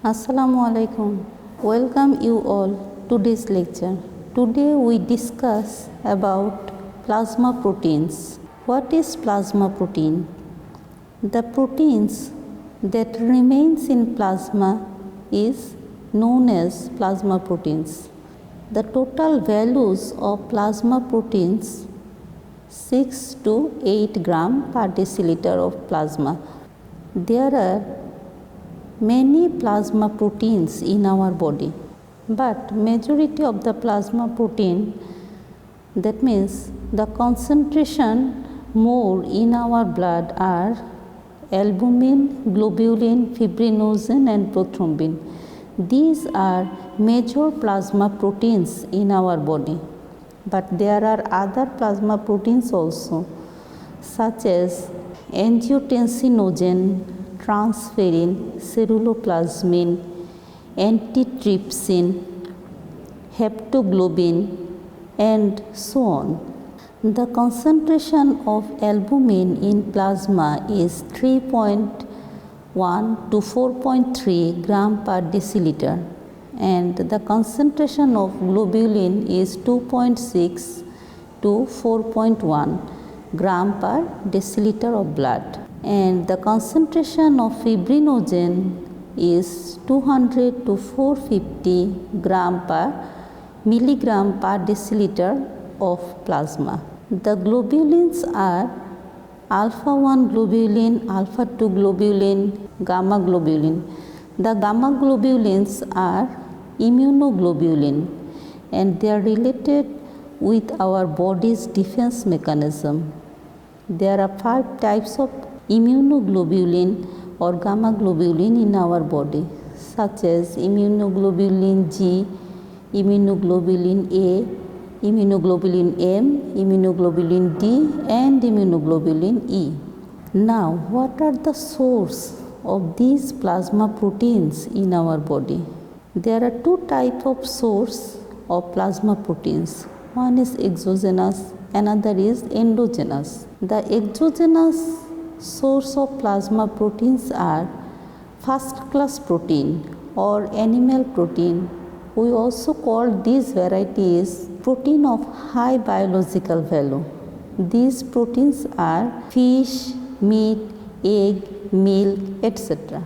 Assalamu alaikum. Welcome you all to this lecture. Today we discuss about plasma proteins. What is plasma protein? The proteins that remains in plasma is known as plasma proteins. The total values of plasma proteins 6 to 8 gram per deciliter of plasma. There are many plasma proteins in our body, but majority of the plasma protein, that means the concentration more in our blood, are albumin, globulin, fibrinogen and prothrombin. These are major plasma proteins in our body, but there are other plasma proteins also, such as angiotensinogen, transferrin, ceruloplasmin, antitrypsin, haptoglobin and so on. The concentration of albumin in plasma is 3.1 to 4.3 gram per deciliter, and the concentration of globulin is 2.6 to 4.1 gram per deciliter of blood, and the concentration of fibrinogen is 200 to 450 milligram per deciliter of plasma. The globulins are alpha 1 globulin, alpha 2 globulin, gamma globulin. The gamma globulins are immunoglobulin, and they are related with our body's defense mechanism. There are 5 types of immunoglobulin or gamma globulin in our body, such as immunoglobulin G, immunoglobulin A, immunoglobulin M, immunoglobulin D and immunoglobulin E. Now, what are the source of these plasma proteins in our body? There are 2 types of source of plasma proteins. One is exogenous, another is endogenous. The exogenous source of plasma proteins are first class protein or animal protein. We also call these varieties protein of high biological value. These proteins are fish, meat, egg, milk, etc.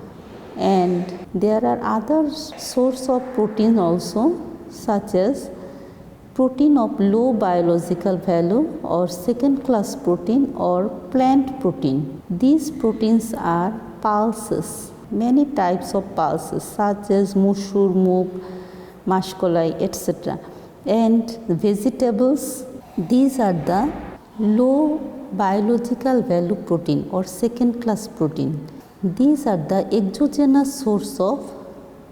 And there are other source of protein also, such as protein of low biological value or second class protein or plant protein. These proteins are pulses, many types of pulses such as musur, muk, mashkolai, etc. And vegetables, these are the low biological value protein or second class protein. These are the exogenous source of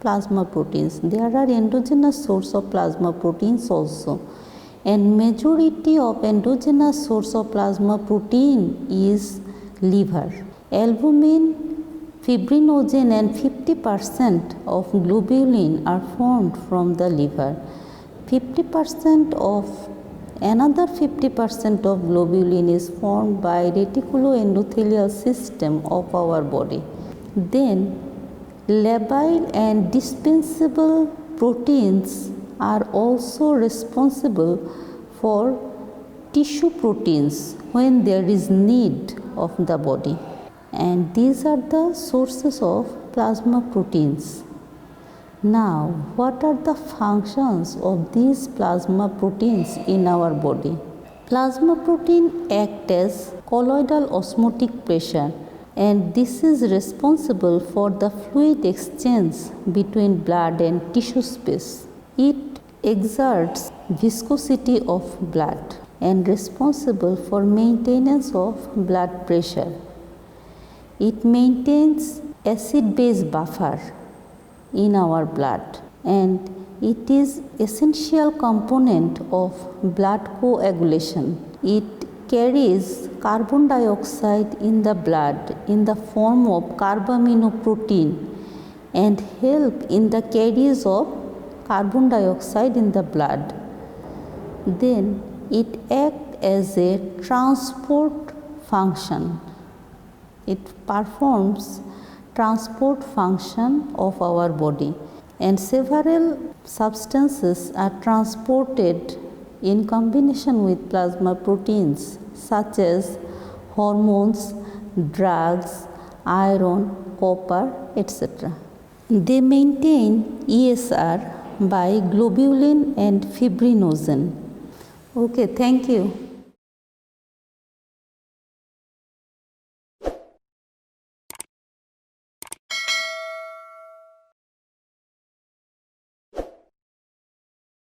plasma proteins. There are endogenous source of plasma proteins also, and majority of endogenous source of plasma protein is liver. Albumin, fibrinogen and 50% of globulin are formed from the liver. 50% of globulin is formed by reticuloendothelial system of our body. Then labile and dispensable proteins are also responsible for tissue proteins when there is need of the body, and these are the sources of plasma proteins. Now, what are the functions of these plasma proteins in our body? Plasma protein act as colloidal osmotic pressure, and this is responsible for the fluid exchange between blood and tissue space. It exerts viscosity of blood and responsible for maintenance of blood pressure. It maintains acid-base buffer in our blood, and it is essential component of blood coagulation. It carries carbon dioxide in the blood in the form of carbaminoprotein and help in the carriage of carbon dioxide in the blood. Then it acts as a transport function. It performs transport function of our body, and several substances are transported in combination with plasma proteins such as hormones, drugs, iron, copper, etc. They maintain ESR by globulin and fibrinogen. Okay, thank you.